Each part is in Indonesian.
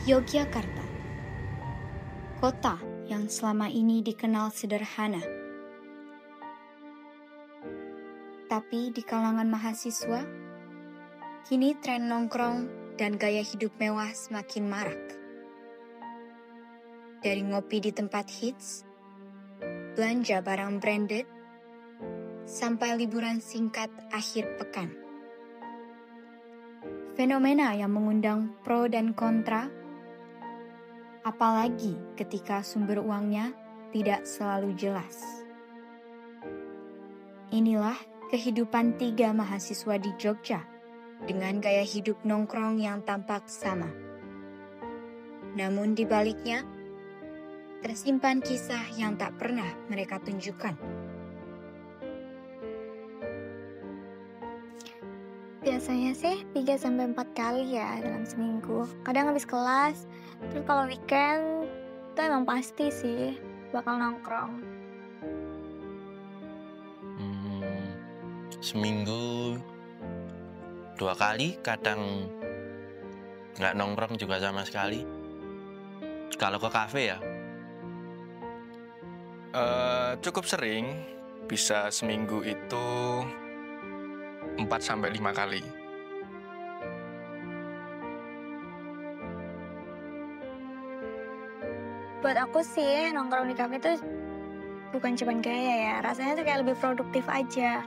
Yogyakarta, kota yang selama ini dikenal sederhana. Tapi di kalangan mahasiswa, kini tren nongkrong dan gaya hidup mewah semakin marak. Dari ngopi di tempat hits, belanja barang branded, sampai liburan singkat akhir pekan. Fenomena yang mengundang pro dan kontra, apalagi ketika sumber uangnya tidak selalu jelas. Inilah kehidupan 3 mahasiswa di Jogja dengan gaya hidup nongkrong yang tampak sama. Namun di baliknya, tersimpan kisah yang tak pernah mereka tunjukkan. Biasanya sih 3-4 kali ya dalam seminggu. Kadang habis kelas, terus kalau weekend itu emang pasti sih bakal nongkrong. Seminggu 2 kali, kadang nggak nongkrong juga sama sekali. Kalau ke kafe ya? Cukup sering, bisa seminggu itu 4-5 kali. Buat aku sih nongkrong di kafe itu bukan cuma gaya ya, rasanya tuh kayak lebih produktif aja.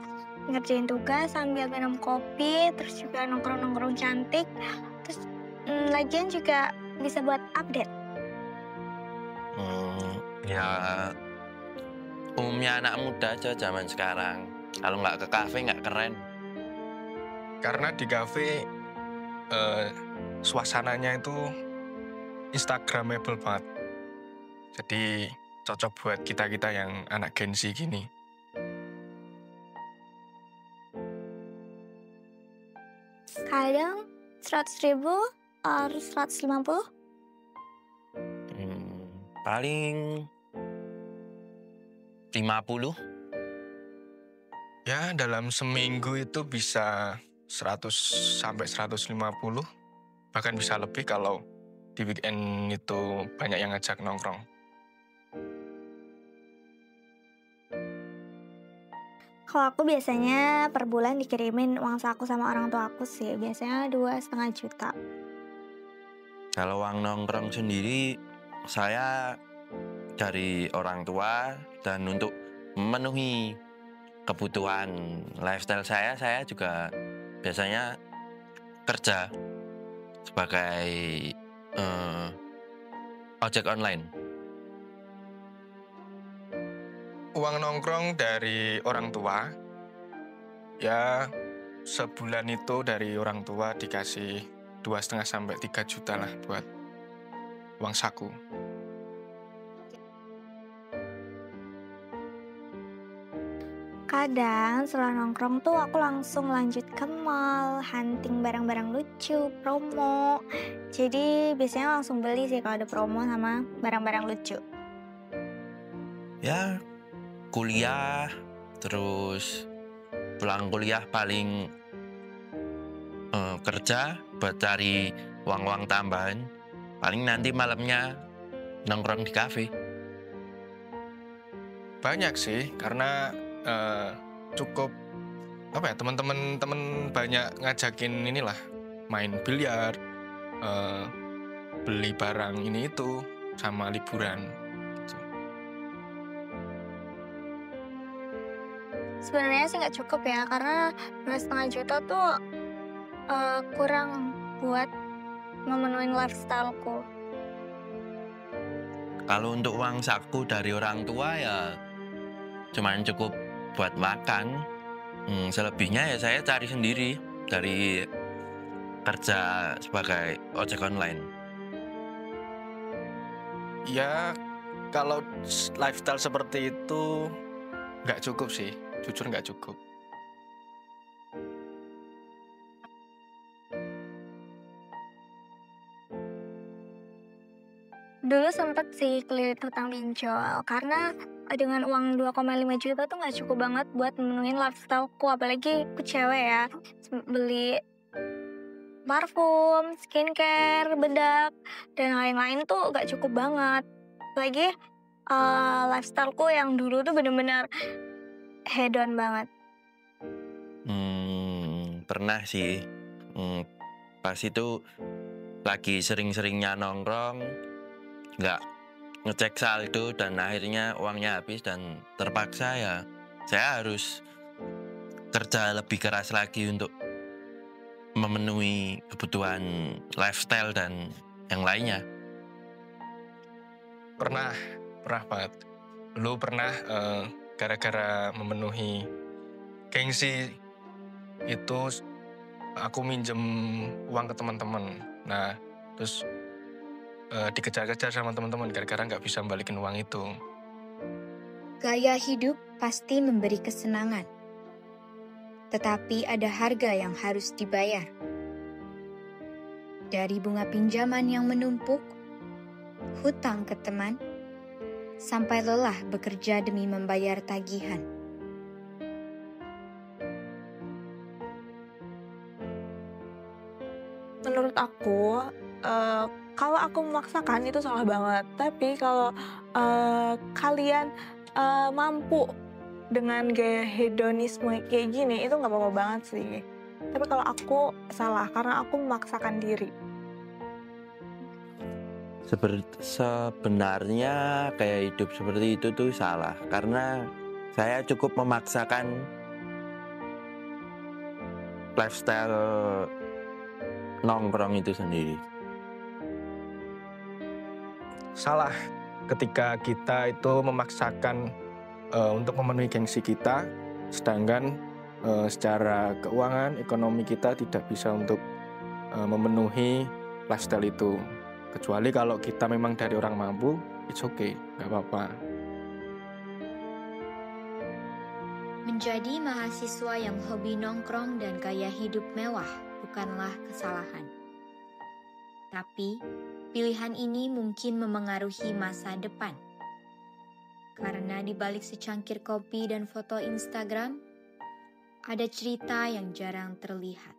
Ngerjain tugas sambil minum kopi, terus juga nongkrong-nongkrong cantik, terus lagian juga bisa buat update. Ya umumnya anak muda aja zaman sekarang. Kalau nggak ke kafe nggak keren. Karena di kafe suasananya itu instagramable banget. Jadi cocok buat kita-kita yang anak Gen Z gini. Kadang 100.000 atau 150. Paling 50. Ya, dalam seminggu itu bisa 100-150, bahkan bisa lebih kalau di weekend itu banyak yang ngajak nongkrong. Kalau aku biasanya per bulan dikirimin uang saku sama orang tua aku sih, biasanya 2,5 juta. Kalau uang nongkrong sendiri, saya dari orang tua, dan untuk memenuhi kebutuhan lifestyle saya juga biasanya kerja sebagai ojek online. Uang nongkrong dari orang tua, ya sebulan itu dari orang tua dikasih 2,5-3 juta lah buat uang saku. Kadang setelah nongkrong tuh aku langsung lanjut ke mall, hunting barang-barang lucu, promo. Jadi biasanya langsung beli sih kalau ada promo sama barang-barang lucu. Ya, kuliah, terus pulang kuliah paling kerja buat cari uang-uang tambahan. Paling nanti malamnya nongkrong di kafe. Banyak sih, karena cukup teman-teman banyak ngajakin inilah, main biliar, beli barang ini itu, sama liburan. Gitu. Sebenarnya sih nggak cukup ya, karena 2,5 juta tuh kurang buat memenuhi lifestyle-ku. Kalau untuk uang saku dari orang tua ya cuman cukup buat makan. Selebihnya ya saya cari sendiri dari kerja sebagai ojek online. Ya, kalau lifestyle seperti itu nggak cukup sih, jujur nggak cukup. Dulu sempet sih kelilit hutang pinjol, karena dengan uang 2,5 juta tuh nggak cukup banget buat memenuhi lifestyle-ku, apalagi aku cewek ya. Beli parfum, skincare, bedak, dan lain-lain tuh gak cukup banget. Lagi lifestyleku yang dulu tuh bener-bener hedon banget. Pernah sih. Pas itu lagi sering-seringnya nongkrong, nggak ngecek saldo dan akhirnya uangnya habis dan terpaksa ya saya harus kerja lebih keras lagi untuk memenuhi kebutuhan lifestyle dan yang lainnya. Pernah banget. Dulu pernah gara-gara memenuhi gengsi itu aku minjem uang ke teman-teman. Nah, terus dikejar-kejar sama teman-teman gara-gara nggak bisa balikin uang itu. Gaya hidup pasti memberi kesenangan, tetapi ada harga yang harus dibayar. Dari bunga pinjaman yang menumpuk, hutang ke teman, sampai lelah bekerja demi membayar tagihan. Menurut aku, kalau aku memaksakan itu salah banget. Tapi kalau kalian mampu dengan gaya hedonisme kayak gini, itu nggak apa-apa banget sih. Tapi kalau aku salah karena aku memaksakan diri. Sebenarnya kayak hidup seperti itu tuh salah karena saya cukup memaksakan lifestyle nongkrong itu sendiri. Salah ketika kita itu memaksakan untuk memenuhi gengsi kita, sedangkan secara keuangan, ekonomi kita tidak bisa untuk memenuhi lifestyle itu. Kecuali kalau kita memang dari orang mampu, it's okay, nggak apa-apa. Menjadi mahasiswa yang hobi nongkrong dan gaya hidup mewah bukanlah kesalahan. Tapi, pilihan ini mungkin memengaruhi masa depan. Karena di balik secangkir kopi dan foto Instagram, ada cerita yang jarang terlihat.